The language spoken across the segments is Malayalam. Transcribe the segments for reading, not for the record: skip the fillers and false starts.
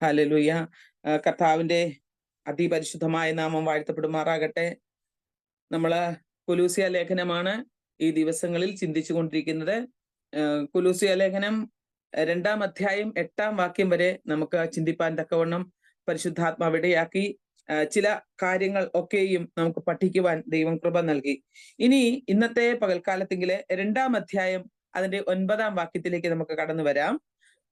ഹല്ലേലൂയ. കർത്താവിന്റെ അതിപരിശുദ്ധമായ നാമം വാഴ്ത്തപ്പെടുമാറാകട്ടെ. നമ്മള് കൊലൂസ്യ ലേഖനമാണ് ഈ ദിവസങ്ങളിൽ ചിന്തിച്ചു കൊണ്ടിരിക്കുന്നത്. കൊലൂസ്യ ലേഖനം 2-ാം അധ്യായം 8-ാം വാക്യം വരെ നമുക്ക് ചിന്തിപ്പാൻ തക്കവണ്ണം പരിശുദ്ധാത്മാവ് ഇടയാക്കി. ചില കാര്യങ്ങൾ ഒക്കെയും നമുക്ക് പഠിക്കുവാൻ ദൈവം കൃപ നൽകി. ഇനി ഇന്നത്തെ പകൽക്കാലത്തെങ്കില് 2-ാം അധ്യായം അതിന്റെ 9-ാം വാക്യത്തിലേക്ക് നമുക്ക് കടന്നു വരാം.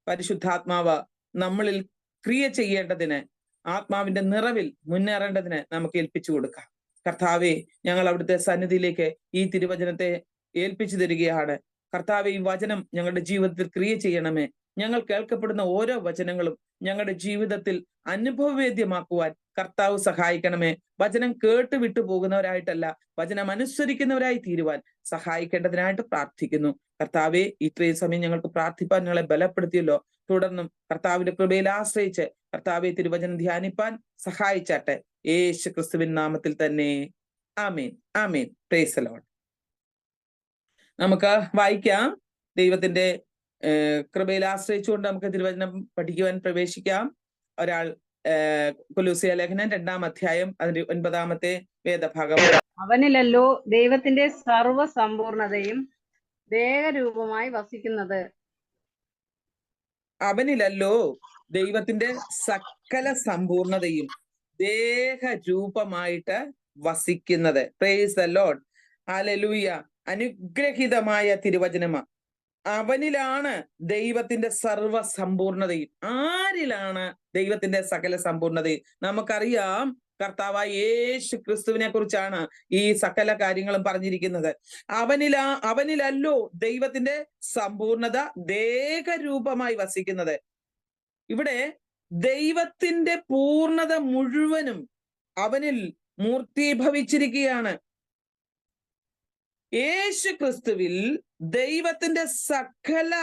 പരിശുദ്ധാത്മാവ് നമ്മളിൽ ക്രിയ ചെയ്യേണ്ടതിന്, ആത്മാവിന്റെ നിറവിൽ മുന്നേറേണ്ടതിന് നമുക്ക് ഏൽപ്പിച്ചു കൊടുക്കാം. കർത്താവെ, ഞങ്ങൾ അവിടുത്തെ സന്നിധിയിലേക്ക് ഈ തിരുവചനത്തെ ഏൽപ്പിച്ചു തരികയാണ്. കർത്താവെ, ഈ വചനം ഞങ്ങളുടെ ജീവിതത്തിൽ ക്രിയ ചെയ്യണമേ. ഞങ്ങൾ കേൾക്കപ്പെടുന്ന ഓരോ വചനങ്ങളും ഞങ്ങളുടെ ജീവിതത്തിൽ അനുഭവവേദ്യമാക്കുവാൻ കർത്താവ് സഹായിക്കണമേ. വചനം കേട്ട് വിട്ടു പോകുന്നവരായിട്ടല്ല, വചനം അനുസരിക്കുന്നവരായി തീരുവാൻ സഹായിക്കേണ്ടതിനായിട്ട് പ്രാർത്ഥിക്കുന്നു. കർത്താവെ, ഇത്രയും സമയം ഞങ്ങൾക്ക് പ്രാർത്ഥിപ്പാൻ ഞങ്ങളെ ബലപ്പെടുത്തിയല്ലോ. തുടർന്നും കർത്താവിന്റെ കൃപയിൽ ആശ്രയിച്ച് കർത്താവെ തിരുവചനം ധ്യാനിപ്പാൻ സഹായിച്ചാട്ടെ. യേശു ക്രിസ്തുവിൻ നാമത്തിൽ തന്നെ. ആമേൻ, ആമേൻ. Praise the Lord. നമുക്ക് വായിക്കാം. ദൈവത്തിന്റെ കൃപയിൽ ആശ്രയിച്ചുകൊണ്ട് നമുക്ക് തിരുവചനം പഠിക്കുവാൻ പ്രവേശിക്കാം. ഒരാൾ കൊലൂസ്യ ലേഖനം 2-ാം അധ്യായം അതിന്റെ 9-ാമത്തെ വേദഭാഗം. അവനിലല്ലോ ദൈവത്തിന്റെ സർവ്വസമ്പൂർണതയും ദേഹരൂപമായി വസിക്കുന്നത്. അവനിലല്ലോ ദൈവത്തിന്റെ സകല സമ്പൂർണതയും ദേഹരൂപമായിട്ട് വസിക്കുന്നത്. Price the Lord. ഹല്ലേലൂയ. അനുഗ്രഹീതമായ തിരുവചനമാണ്. അവനിലാണ് ദൈവത്തിന്റെ സർവസമ്പൂർണതയും. ആരിലാണ് ദൈവത്തിന്റെ സകല സമ്പൂർണതയും? നമുക്കറിയാം, കർത്താവായ യേശു ക്രിസ്തുവിനെ കുറിച്ചാണ് ഈ സകല കാര്യങ്ങളും പറഞ്ഞിരിക്കുന്നത്. അവനിലല്ലോ ദൈവത്തിന്റെ സമ്പൂർണത ദേഹരൂപമായി വസിക്കുന്നത്. ഇവിടെ ദൈവത്തിന്റെ പൂർണ്ണത മുഴുവനും അവനിൽ മൂർത്തീഭവിച്ചിരിക്കുകയാണ്. യേശു ക്രിസ്തുവിൽ ദൈവത്തിന്റെ സകല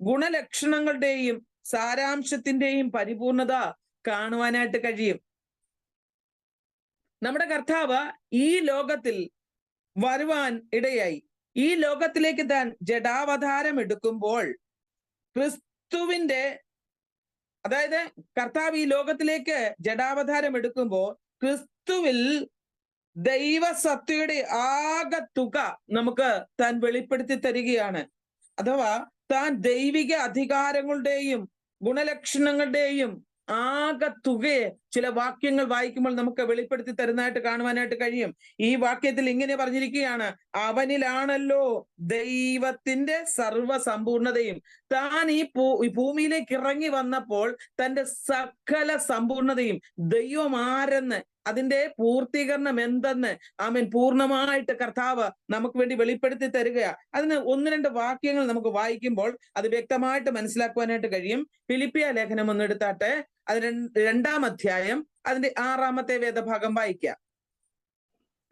ഗുണലക്ഷണങ്ങളുടെയും സാരാംശത്തിന്റെയും പരിപൂർണത കാണുവാനായിട്ട് കഴിയും. നമ്മുടെ കർത്താവ് ഈ ലോകത്തിൽ വരുവാൻ ഇടയായി. ഈ ലോകത്തിലേക്ക് താൻ ജഡാവതാരം എടുക്കുമ്പോൾ ക്രിസ്തുവിന്റെ, അതായത് കർത്താവ് ഈ ലോകത്തിലേക്ക് ജഡാവതാരം എടുക്കുമ്പോൾ ക്രിസ്തുവിൽ ദൈവസത്തയുടെ ആകെ തുക നമുക്ക് താൻ വെളിപ്പെടുത്തി തരികയാണ്. അഥവാ താൻ ദൈവിക അധികാരങ്ങളുടെയും ഗുണലക്ഷണങ്ങളുടെയും ആകെ തുകയെ ചില വാക്യങ്ങൾ വായിക്കുമ്പോൾ നമുക്ക് വെളിപ്പെടുത്തി തരുന്നതായിട്ട് കാണുവാനായിട്ട് കഴിയും. ഈ വാക്യത്തിൽ ഇങ്ങനെ പറഞ്ഞിരിക്കുകയാണ്, അവനിലാണല്ലോ ദൈവത്തിന്റെ സർവസമ്പൂർണതയും. താൻ ഈ ഭൂമിയിലേക്ക് ഇറങ്ങി വന്നപ്പോൾ തന്റെ സകല സമ്പൂർണതയും, ദൈവം ആരെന്ന്, അതിന്റെ പൂർത്തീകരണം എന്തെന്ന് ആമേൻ പൂർണ്ണമായിട്ട് കർത്താവ് നമുക്ക് വേണ്ടി വെളിപ്പെടുത്തി തരികയാ. അതിന് 1-2 വാക്യങ്ങൾ നമുക്ക് വായിക്കുമ്പോൾ അത് വ്യക്തമായിട്ട് മനസ്സിലാക്കുവാനായിട്ട് കഴിയും. ഫിലിപ്പിയ ലേഖനം ഒന്ന് എടുത്താട്ടെ. അത് 2-ാം അധ്യായം അതിന്റെ 6-ാമത്തെ വേദഭാഗം വായിക്കാം.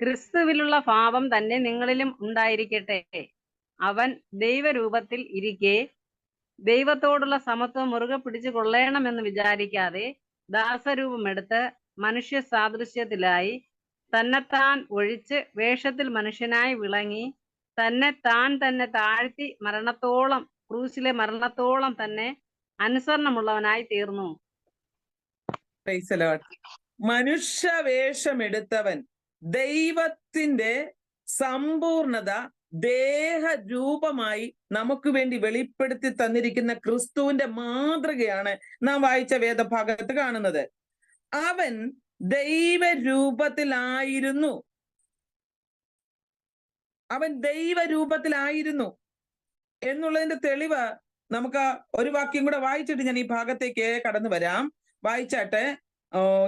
ക്രിസ്തുവിലുള്ള ഭാവം തന്നെ നിങ്ങളിലും ഉണ്ടായിരിക്കട്ടെ. അവൻ ദൈവരൂപത്തിൽ ഇരിക്കെ ദൈവത്തോടുള്ള സമത്വം മുറുകെ പിടിച്ചു കൊള്ളണമെന്ന് വിചാരിക്കാതെ ദാസരൂപമെടുത്ത് മനുഷ്യ സാദൃശ്യത്തിലായി തന്നെത്താൻ ഒഴിച്ച് വേഷത്തിൽ മനുഷ്യനായി വിളങ്ങി തന്നെ താഴ്ത്തി മരണത്തോളം, ക്രൂശിലെ മരണത്തോളം തന്നെ അനുസരണമുള്ളവനായി തീർന്നു. മനുഷ്യവേഷമെടുത്തവൻ ദൈവത്തിന്റെ സമ്പൂർണത ദേഹരൂപമായി നമുക്ക് വേണ്ടി വെളിപ്പെടുത്തി തന്നിരിക്കുന്ന ക്രിസ്തുവിന്റെ മാതൃകയാണ് നാം വായിച്ച വേദഭാഗത്ത് കാണുന്നത്. അവൻ ദൈവരൂപത്തിലായിരുന്നു. അവൻ ദൈവരൂപത്തിലായിരുന്നു എന്നുള്ളതിന്റെ തെളിവ് നമുക്ക് ഒരു വാക്യം കൂടെ വായിച്ചിട്ട് ഞാൻ ഈ ഭാഗത്തേക്ക് കടന്നു വരാം. വായിച്ചാട്ടെ.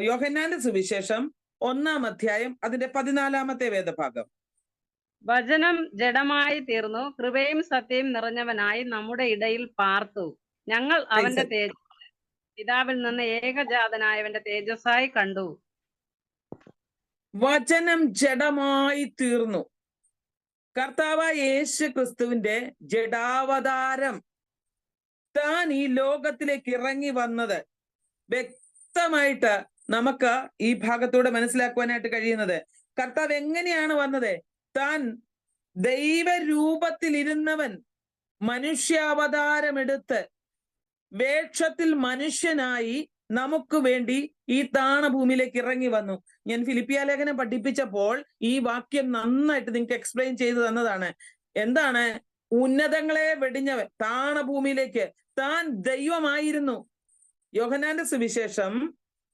യോഹന്നാന്റെ സുവിശേഷം 1-ാം അധ്യായം അതിന്റെ 14-ാമത്തെ വേദഭാഗം. വചനം ജഡമായി തീർന്നു, കൃപയും സത്യവും നിറഞ്ഞവനായി നമ്മുടെ ഇടയിൽ പാർത്തു. ഞങ്ങൾ അവന്റെ തേജസ് പിതാവിൽ നിന്ന് ഏകജാതനായവന്റെ തേജസ്സായി കണ്ടു. വചനം ജഡമായി തീർന്നു. കർത്താവായ യേശു ക്രിസ്തുവിന്റെ ജഡാവതാരം, താൻ ഈ ലോകത്തിലേക്ക് ഇറങ്ങി വന്നത് വ്യക്തമായിട്ട് നമുക്ക് ഈ ഭാഗത്തൂടെ മനസ്സിലാക്കുവാനായിട്ട് കഴിയുന്നത്. കർത്താവ് എങ്ങനെയാണ് വന്നത്? താൻ ദൈവരൂപത്തിൽ ഇരുന്നവൻ മനുഷ്യാവതാരമെടുത്ത് വേഷത്തിൽ മനുഷ്യനായി നമുക്ക് വേണ്ടി ഈ താണഭൂമിയിലേക്ക് ഇറങ്ങി വന്നു. ഞാൻ ഫിലിപ്പിയ ലേഖനം പഠിപ്പിച്ചപ്പോൾ ഈ വാക്യം നന്നായിട്ട് നിങ്ങൾക്ക് എക്സ്പ്ലെയിൻ ചെയ്തു തന്നതാണ്. എന്താണ്? ഉന്നതങ്ങളെ വെടിഞ്ഞവൻ താണഭൂമിയിലേക്ക്, താൻ ദൈവമായിരുന്നു. യോഹന്നാന്റെ സുവിശേഷം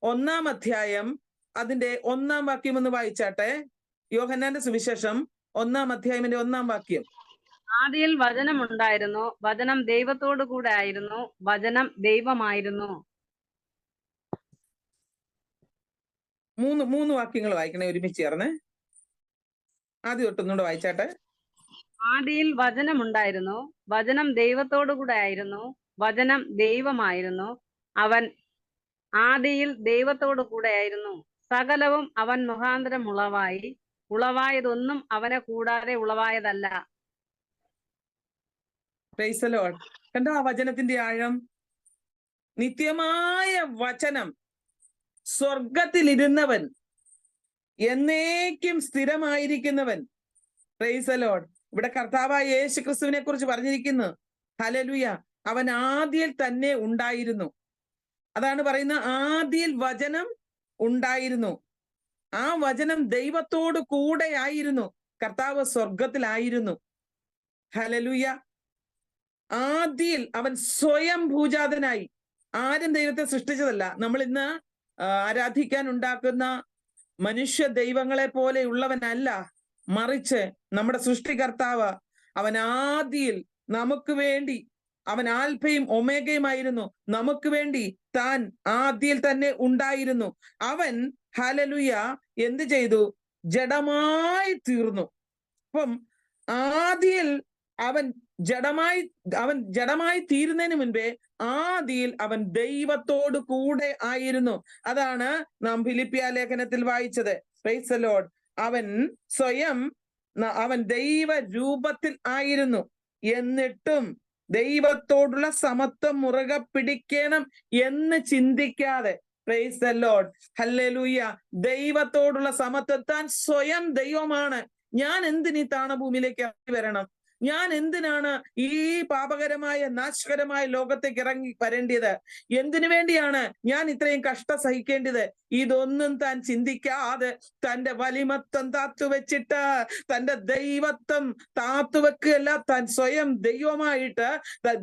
1-ാം അധ്യായം അതിന്റെ 1-ാം വാക്യം ഒന്ന് വായിച്ചാട്ടെ. യോഹന്നാന്റെ സുവിശേഷം 1-ാം അധ്യായത്തിന്റെ 1-ാം വാക്യം. ആദിയിൽ വചനം ഉണ്ടായിരുന്നു, വചനം ദൈവത്തോടു കൂടെ ആയിരുന്നു, വചനം ദൈവമായിരുന്നു. മൂന്ന് വാക്യങ്ങൾ വായിക്കണേ ഒരുമിച്ച് ചേർന്ന്. ആദ്യം തൊട്ടൊന്നുകൂടെ വായിച്ചാട്ടെ. ആദിയിൽ വചനം ഉണ്ടായിരുന്നു, വചനം ദൈവത്തോടു കൂടെ ആയിരുന്നു, വചനം ദൈവമായിരുന്നു. അവൻ ആദിയിൽ ദൈവത്തോടു കൂടെ ആയിരുന്നു. സകലവും അവൻ മുഖാന്തരം ഉളവായി, ഉളവായതൊന്നും അവനെ കൂടാതെ ഉളവായതല്ല. Price the Lord. കണ്ടോ ആ വചനത്തിന്റെ ആഴം? നിത്യമായ വചനം, സ്വർഗത്തിലിരുന്നവൻ, എന്നേക്കും സ്ഥിരമായിരിക്കുന്നവൻ. Price the Lord. ഇവിടെ കർത്താവായ യേശു ക്രിസ്തുവിനെ കുറിച്ച് പറഞ്ഞിരിക്കുന്നു. ഹല്ലേലൂയ. അവൻ ആദിയിൽ തന്നെ ഉണ്ടായിരുന്നു. അതാണ് പറയുന്നത്, ആദിയിൽ വചനം ഉണ്ടായിരുന്നു. ആ വചനം ദൈവത്തോട് കൂടെ ആയിരുന്നു. കർത്താവ് സ്വർഗത്തിലായിരുന്നു. ഹല്ലേലൂയ. ആദിയിൽ അവൻ സ്വയം ഭൂജാതനായി. ആരും ദൈവത്തെ സൃഷ്ടിച്ചതല്ല. നമ്മൾ ഇന്ന് ആരാധിക്കാൻ ഉണ്ടാക്കുന്ന മനുഷ്യ ദൈവങ്ങളെ പോലെയുള്ളവനല്ല, മറിച്ച് നമ്മുടെ സൃഷ്ടികർത്താവ് അവൻ ആദിയിൽ നമുക്ക് വേണ്ടി, അവൻ ആൽഫയും ഒമേഗയുമായിരുന്നു. നമുക്ക് വേണ്ടി താൻ ആദിയിൽ തന്നെ ഉണ്ടായിരുന്നു. അവൻ ഹല്ലേലൂയ എന്ത് ചെയ്തു? ജഡമായി തീർന്നു. അപ്പം ആദിയിൽ അവൻ ജഡമായി തീരുന്നതിന് മുൻപേ ആദിയിൽ അവൻ ദൈവത്തോട് കൂടെ ആയിരുന്നു. അതാണ് നാം ഫിലിപ്പിയ ലേഖനത്തിൽ വായിച്ചത്. Price the Lord. അവൻ ദൈവ രൂപത്തിൽ ആയിരുന്നു. എന്നിട്ടും ദൈവത്തോടുള്ള സമത്വം മുറുകെ പിടിക്കണം എന്ന് ചിന്തിക്കാതെ, പ്രൈസ് ദി ലോർഡ്, ഹല്ലേലൂയ, ദൈവത്തോടുള്ള സമത്വം, താൻ സ്വയം ദൈവമാണ്. ഞാൻ എന്തിനീ താണഭൂമിയിലേക്ക് ഇറങ്ങി വരണം? ഞാൻ എന്തിനാണ് ഈ പാപകരമായ നാശകരമായ ലോകത്തേക്ക് ഇറങ്ങി വരേണ്ടത്? എന്തിനു വേണ്ടിയാണ് ഞാൻ ഇത്രയും കഷ്ടം സഹിക്കേണ്ടത്? ഇതൊന്നും താൻ ചിന്തിക്കാതെ തന്റെ വലിമത്വം താത്തുവെച്ചിട്ട്, തന്റെ ദൈവത്വം താത്തുവെക്കുകയല്ല, താൻ സ്വയം ദൈവമായിട്ട്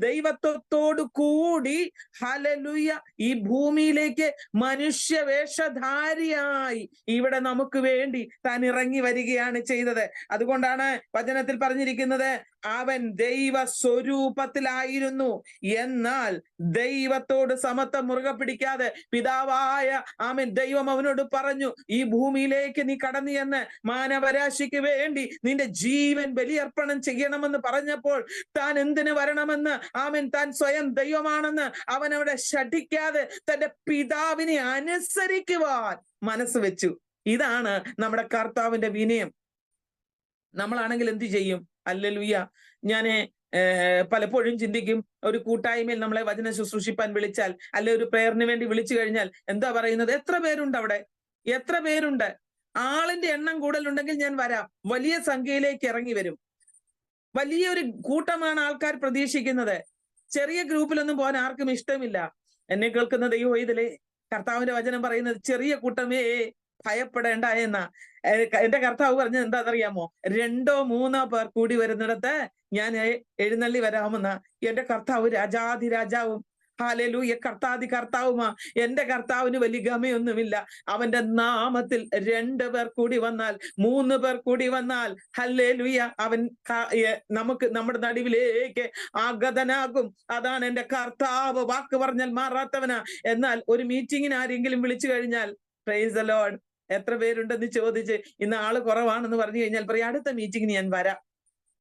ദൈവത്വത്തോടു കൂടി ഹല്ലേലൂയ ഈ ഭൂമിയിലേക്ക് മനുഷ്യവേഷധാരിയായി ഇവിടെ നമുക്ക് വേണ്ടി താൻ ഇറങ്ങി വരികയാണ് ചെയ്തത്. അതുകൊണ്ടാണ് വചനത്തിൽ പറഞ്ഞിരിക്കുന്നത്, അവൻ ദൈവ സ്വരൂപത്തിലായിരുന്നു. എന്നാൽ ദൈവത്തോട് സമത്വം മുറുകെ പിടിക്കാതെ പിതാവായ ദൈവം അവനോട് പറഞ്ഞു, ഈ ഭൂമിയിലേക്ക് നീ കടന്നു ചെന്ന് മാനവരാശിക്ക് വേണ്ടി നിന്റെ ജീവൻ ബലിയർപ്പണം ചെയ്യണമെന്ന് പറഞ്ഞപ്പോൾ താൻ എന്തിനു വരണമെന്ന്, താൻ സ്വയം ദൈവമാണെന്ന് അവൻ അവിടെ ശഠിക്കാതെ തന്റെ പിതാവിനെ അനുസരിക്കുവാൻ മനസ്സ് വെച്ചു. ഇതാണ് നമ്മുടെ കർത്താവിന്റെ വിനയം. നമ്മളാണെങ്കിൽ എന്ത് ചെയ്യും? ഹല്ലേലൂയ. ഞാന് പലപ്പോഴും ചിന്തിക്കും, ഒരു കൂട്ടായ്മയിൽ നമ്മളെ വചനം ശുശ്രൂഷിപ്പാൻ വിളിച്ചാൽ, അല്ലെ ഒരു പ്രേയറിന് വേണ്ടി വിളിച്ചു കഴിഞ്ഞാൽ എന്താ പറയുന്നത്? എത്ര പേരുണ്ട് അവിടെ? എത്ര പേരുണ്ട്? ആളിന്റെ എണ്ണം കൂടുതലുണ്ടെങ്കിൽ ഞാൻ വരാം. വലിയ സംഖ്യയിലേക്ക് ഇറങ്ങി വരും. വലിയൊരു കൂട്ടമാണ് ആൾക്കാർ പ്രതീക്ഷിക്കുന്നത്. ചെറിയ ഗ്രൂപ്പിലൊന്നും പോകാൻ ആർക്കും ഇഷ്ടമില്ല. എന്നെ കേൾക്കുന്ന ദൈവം ഇതിലെ കർത്താവിന്റെ വചനം പറയുന്നത്, ചെറിയ കൂട്ടമേ ഭയപ്പെടേണ്ട എന്നാ. എന്റെ കർത്താവ് പറഞ്ഞത് എന്താണെന്നറിയാമോ? 2-3 പേർ കൂടി വരുന്നിടത്ത് ഞാൻ എഴുന്നള്ളി വരാമെന്ന. എന്റെ കർത്താവ് രാജാതിരാജാവും ഹല്ലേലൂയ കർത്താതി കർത്താവുമാ. എന്റെ കർത്താവിന് വലിയ ഗമയൊന്നുമില്ല. അവന്റെ നാമത്തിൽ 2 പേർ കൂടി വന്നാൽ, 3 പേർ കൂടി വന്നാൽ, ഹല്ലേലൂയ, അവൻ നമുക്ക് നമ്മുടെ നടുവിലേക്ക് ആഗതനാകും. അതാണ് എന്റെ കർത്താവ്. വാക്ക് പറഞ്ഞാൽ മാറാത്തവനാ. എന്നാൽ ഒരു മീറ്റിങ്ങിന് ആരെങ്കിലും വിളിച്ചു കഴിഞ്ഞാൽ, പ്രൈസ് ദി ലോർഡ്, എത്ര പേരുണ്ടെന്ന് ചോദിച്ച് ഇന്ന് ആള് കുറവാണെന്ന് പറഞ്ഞു കഴിഞ്ഞാൽ പറയും, അടുത്ത മീറ്റിങ്ങിന് ഞാൻ വരാം.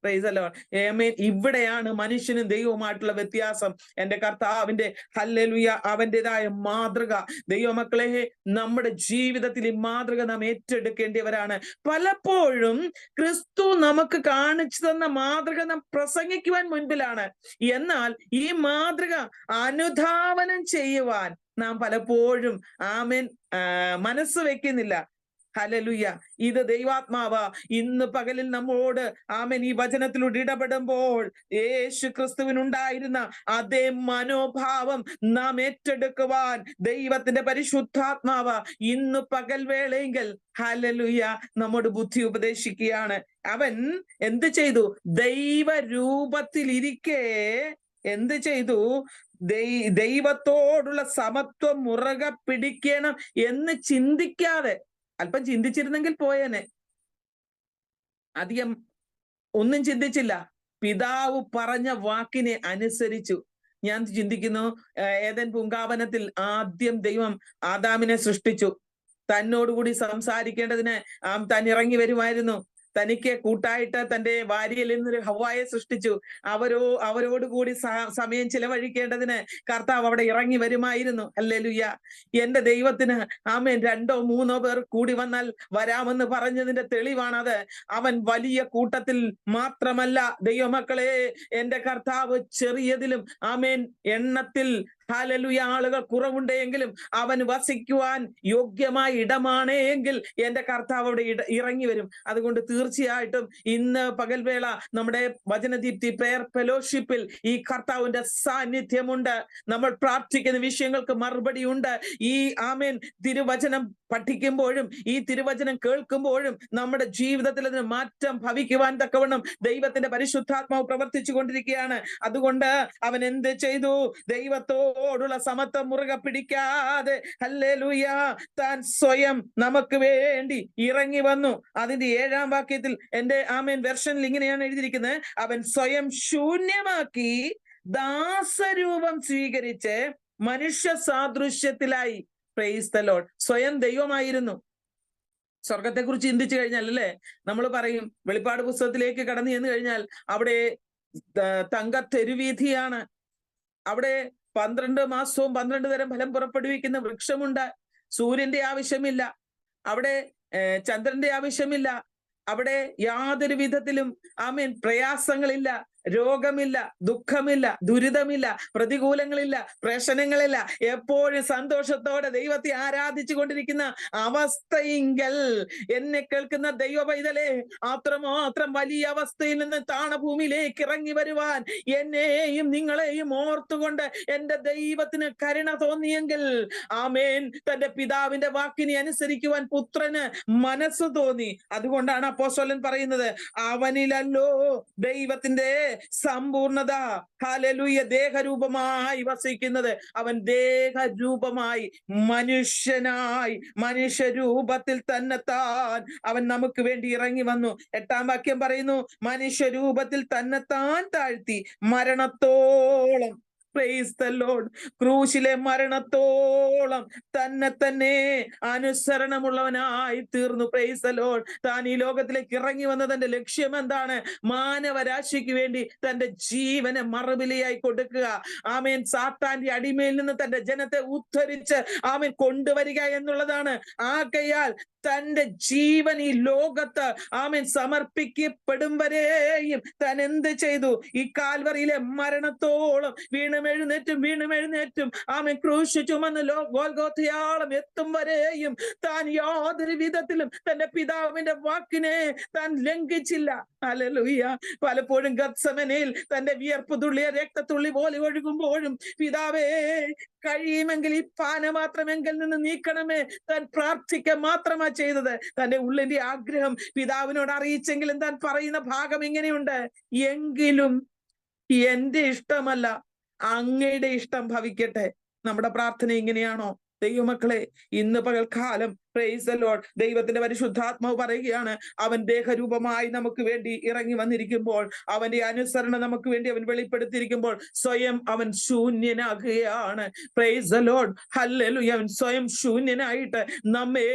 Praise the Lord. ആമേൻ. ഇവിടെയാണ് മനുഷ്യനും ദൈവവുമായിട്ടുള്ള വ്യത്യാസം. എന്റെ കർത്താവിന്റെ ഹല്ലേലൂയ അവന്റേതായ മാതൃക. ദൈവമക്കളെ, നമ്മുടെ ജീവിതത്തിൽ ഈ മാതൃക നാം ഏറ്റെടുക്കേണ്ടവരാണ്. പലപ്പോഴും ക്രിസ്തു നമുക്ക് കാണിച്ചു തന്ന മാതൃക നാം പ്രസംഗിക്കുവാൻ മുൻപിലാണ്. എന്നാൽ ഈ മാതൃക അനുധാവനം ചെയ്യുവാൻ നാം പലപ്പോഴും മനസ്സ് വെക്കുന്നില്ല. ഹല്ലേലൂയ. ഇത് ദൈവാത്മാവ് ഇന്ന് പകലിൽ നമ്മോട് ആമേൻ ഈ വചനത്തിലൂടെ ഇടപെടുമ്പോൾ യേശു ക്രിസ്തുവിനുണ്ടായിരുന്ന അതേ മനോഭാവം നാം ഏറ്റെടുക്കുവാൻ ദൈവത്തിന്റെ പരിശുദ്ധാത്മാവ് ഇന്ന് പകൽ വേളയെങ്കിൽ ഹല്ലേലൂയ നമ്മോട് ബുദ്ധി ഉപദേശിക്കുകയാണ്. അവൻ എന്ത് ചെയ്തു? ദൈവരൂപത്തിലിരിക്കെ എന്ത് ചെയ്തു? ദൈവത്തോടുള്ള സമത്വം മുറുകെ പിടിക്കണം എന്ന് ചിന്തിക്കാതെ, അല്പം ചിന്തിച്ചിരുന്നെങ്കിൽ പോയേനെ, അധികം ഒന്നും ചിന്തിച്ചില്ല. പിതാവ് പറഞ്ഞ വാക്കിനെ അനുസരിച്ചു. ഞാൻ ചിന്തിക്കുന്നു, ഏദൻ പൂങ്കാവനത്തിൽ ആദ്യം ദൈവം ആദാമിനെ സൃഷ്ടിച്ചു. തന്നോടുകൂടി സംസാരിക്കേണ്ടതിന് താൻ ഇറങ്ങി വരുമായിരുന്നു. തനിക്ക് കൂട്ടായിട്ട് തന്റെ ഭാര്യയിൽ നിന്നൊരു ഹവ്വായെ സൃഷ്ടിച്ചു. അവരോടുകൂടി സമയം ചിലവഴിക്കേണ്ടതിന് കർത്താവ് അവിടെ ഇറങ്ങി വരുമായിരുന്നു. ഹല്ലേലൂയ. എന്റെ ദൈവത്തിന് ആമേൻ 2 or 3 പേർ കൂടി വന്നാൽ വരാമെന്ന് പറഞ്ഞതിന്റെ തെളിവാണത്. അവൻ വലിയ കൂട്ടത്തിൽ മാത്രമല്ല ദൈവമക്കളെ, എന്റെ കർത്താവ് ചെറിയതിലും ആമേൻ എണ്ണത്തിൽ ഹല്ലേലൂയ ആളുകൾ കുറവുണ്ടെങ്കിലും അവൻ വസിക്കുവാൻ യോഗ്യമായ ഇടമാണ് എങ്കിൽ എന്റെ കർത്താവ് അവിടെ ഇറങ്ങി വരും. അതുകൊണ്ട് തീർച്ചയായിട്ടും ഇന്ന് പകൽവേള നമ്മുടെ വചനദീപ്തി പ്രയർ ഫെലോഷിപ്പിൽ ഈ കർത്താവിന്റെ സാന്നിധ്യമുണ്ട്. നമ്മൾ പ്രാർത്ഥിക്കുന്ന വിഷയങ്ങൾക്ക് മറുപടി ഉണ്ട്. ഈ ആമേൻ തിരുവചനം പഠിക്കുമ്പോഴും ഈ തിരുവചനം കേൾക്കുമ്പോഴും നമ്മുടെ ജീവിതത്തിൽ അതിന് മാറ്റം ഭവിക്കുവാൻ തക്കവണ്ണം ദൈവത്തിന്റെ പരിശുദ്ധാത്മാവ് പ്രവർത്തിച്ചു കൊണ്ടിരിക്കുകയാണ്. അതുകൊണ്ട് അവൻ എന്ത് ചെയ്തു? ദൈവത്തോടുള്ള സമത്വം മുറുകെ പിടിക്കാതെ ഹല്ലേലൂയ താൻ സ്വയം നമുക്ക് വേണ്ടി ഇറങ്ങി വന്നു. അതിന്റെ 7-ാം വാക്യത്തിൽ എന്റെ ആമേൻ വെർഷനിൽ ഇങ്ങനെയാണ് എഴുതിയിരിക്കുന്നത്, അവൻ സ്വയം ശൂന്യമാക്കി ദാസരൂപം സ്വീകരിച്ച് മനുഷ്യ സാദൃശ്യത്തിലായി. Price the Lord. സ്വയം ദൈവമായിരുന്നു. സ്വർഗത്തെ കുറിച്ച് ചിന്തിച്ചു കഴിഞ്ഞാൽ അല്ലേ, നമ്മൾ പറയും വെളിപ്പാട് പുസ്തകത്തിലേക്ക് കടന്നു ചെന്ന് കഴിഞ്ഞാൽ അവിടെ തങ്ക തെരുവീഥിയാണ്. അവിടെ 12 മാസവും 12 തരം ഫലം പുറപ്പെടുവിക്കുന്ന വൃക്ഷമുണ്ട്. സൂര്യന്റെ ആവശ്യമില്ല, അവിടെ ചന്ദ്രന്റെ ആവശ്യമില്ല, അവിടെ യാതൊരു വിധത്തിലും ആമേൻ പ്രയാസങ്ങളില്ല, രോഗമില്ല, ദുഃഖമില്ല, ദുരിതമില്ല, പ്രതികൂലങ്ങളില്ല, പ്രശ്നങ്ങളില്ല. എപ്പോഴും സന്തോഷത്തോടെ ദൈവത്തെ ആരാധിച്ചു കൊണ്ടിരിക്കുന്ന അവസ്ഥയെങ്കിൽ എന്നെ കേൾക്കുന്ന ദൈവ പൈതലേ, അത്രമാത്രം വലിയ അവസ്ഥയിൽ നിന്ന് താണഭൂമിയിലേക്ക് ഇറങ്ങി വരുവാൻ എന്നെയും നിങ്ങളെയും ഓർത്തുകൊണ്ട് എന്റെ ദൈവത്തിന് കരുണ തോന്നിയെങ്കിൽ ആമേൻ തന്റെ പിതാവിന്റെ വാക്കിനെ അനുസരിക്കുവാൻ പുത്രന് മനസ്സ് തോന്നി. അതുകൊണ്ടാണ് അപ്പോസ്തലൻ പറയുന്നത്, അവനിലല്ലോ ദൈവത്തിന്റെ സമ്പൂർണത ഹല്ലേലൂയ ദേഹരൂപമായി വസിക്കുന്നത്. അവൻ ദേഹരൂപമായി മനുഷ്യനായി മനുഷ്യരൂപത്തിൽ തന്നെത്താൻ അവൻ നമുക്ക് വേണ്ടി ഇറങ്ങി വന്നു. 8-ാം വാക്യം പറയുന്നു, മനുഷ്യരൂപത്തിൽ തന്നെത്താൻ താഴ്ത്തി മരണത്തോളം, പ്രൈസ് ദി ലോർഡ്, ക്രൂശിലെ മരണത്തോളം തന്നെ അനുസരണമുള്ളവനായി തീർന്നു. Price the Lord. താൻ ഈ ലോകത്തിലേക്ക് ഇറങ്ങി വന്നതിന്റെ ലക്ഷ്യം എന്താണ്? മാനവരാശിക്ക് വേണ്ടി തന്റെ ജീവനെ മറുവിലയായി കൊടുക്കുക. ആമേൻ സാത്താന്റെ അടിമയിൽ നിന്ന് തന്റെ ജനത്തെ ഉദ്ധരിച്ച് ആമേൻ കൊണ്ടുവരിക എന്നുള്ളതാണ്. ആകയാൽ തന്റെ ജീവൻ ഈ ലോകത്ത് ആമേൻ സമർപ്പിക്കപ്പെടും വരെയും താൻ എന്ത് ചെയ്തു? ഈ കാൽവറിയിലെ മരണത്തോളം വീണും എഴുന്നേറ്റും ആമേൻ ക്രൂശ് ചുമന്ന് ഗോൽഗോഥയോളം എത്തും വരെയും താൻ യാതൊരു വിധത്തിലും തന്റെ പിതാവിന്റെ വാക്കിനെ താൻ ലംഘിച്ചില്ല. ഹല്ലേലൂയ. പലപ്പോഴും ഗത്സമനയിൽ തന്റെ വിയർപ്പ് തുള്ളിയ രക്തത്തുള്ളി പോലെ ഒഴുകുമ്പോഴും പിതാവേ കഴിയുമെങ്കിൽ ഈ പാനപാത്രമെങ്കിൽ നിന്ന് നീക്കണമേ, താൻ പ്രാർത്ഥിക്കുക മാത്രമാ ചെയ്തത്. തന്റെ ഉള്ളിന്റെ ആഗ്രഹം പിതാവിനോട് അറിയിച്ചെങ്കിലും താൻ പറയുന്ന ഭാഗം ഇങ്ങനെയുണ്ട്, എങ്കിലും എന്റെ ഇഷ്ടമല്ല അങ്ങയുടെ ഇഷ്ടം ഭവിക്കട്ടെ. നമ്മുടെ പ്രാർത്ഥന ഇങ്ങനെയാണോ ദൈവമക്കളെ? ഇന്ന് പകൽക്കാലം പ്രൈസ് ദി ലോർഡ് ദൈവത്തിന്റെ പരിശുദ്ധാത്മാവ് പറയുകയാണ്, അവൻ ദേഹരൂപമായി നമുക്ക് വേണ്ടി ഇറങ്ങി വന്നിരിക്കുമ്പോൾ, അവന്റെ അനുസരണം നമുക്ക് വേണ്ടി അവൻ വെളിപ്പെടുത്തിയിരിക്കുമ്പോൾ സ്വയം അവൻ ശൂന്യനാകുകയാണ്. Praise the Lord. ഹല്ലേലൂയ. അവൻ സ്വയം ശൂന്യനായിട്ട് നമ്മെ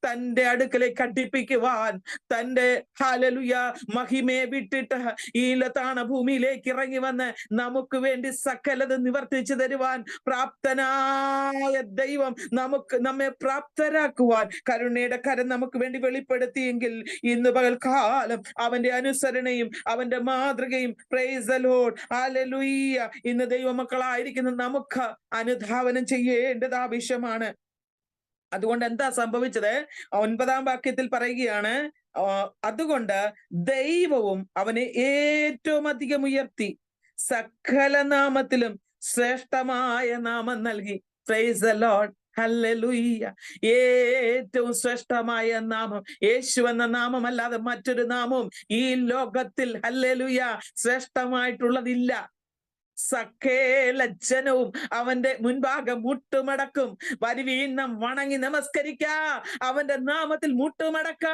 തന്റെ അടുക്കലേക്ക് അടുപ്പിക്കുവാൻ, തന്റെ ഹല്ലേലൂയ മഹിമയെ വിട്ടിട്ട് ഈ ലതാണ ഭൂമിയിലേക്ക് ഇറങ്ങി വന്ന് നമുക്ക് വേണ്ടി സകലത് നിവർത്തിച്ചു തരുവാൻ പ്രാപ്തനായ ദൈവം നമ്മെ പ്രാപ്തരാക്കുവാൻ കരുണയുടെ കരം നമുക്ക് വേണ്ടി വെളിപ്പെടുത്തിയെങ്കിൽ ഇന്ന് പകൽക്കാലം അവന്റെ അനുസരണയും അവന്റെ മാതൃകയും പ്രൈസ് ദി ലോർഡ് ഹല്ലേലൂയ ഇന്ന് ദൈവമക്കളായിരിക്കുന്ന നമുക്ക് അനുധാവനം ചെയ്യേണ്ടത് ആവശ്യമാണ്. അതുകൊണ്ട് എന്താ സംഭവിച്ചത്? 9-ാം വാക്യത്തിൽ പറയുകയാണ്, അതുകൊണ്ട് ദൈവവും അവനെ ഏറ്റവും അധികം ഉയർത്തി സകല നാമത്തിലും ശ്രേഷ്ഠമായ നാമം നൽകി. Praise the Lord, hallelujah. ഏറ്റവും ശ്രേഷ്ഠമായ നാമം യേശു എന്ന നാമമല്ലാതെ മറ്റൊരു നാമവും ഈ ലോകത്തിൽ, ഹല്ലേലൂയ, ശ്രേഷ്ഠമായിട്ടുള്ളതില്ല. സകല ജനവും അവന്റെ മുൻപാകെ മുട്ടുമടക്കും. വരുവീൻ നാം വണങ്ങി നമസ്കരിക്ക, അവന്റെ നാമത്തിൽ മുട്ടുമടക്ക.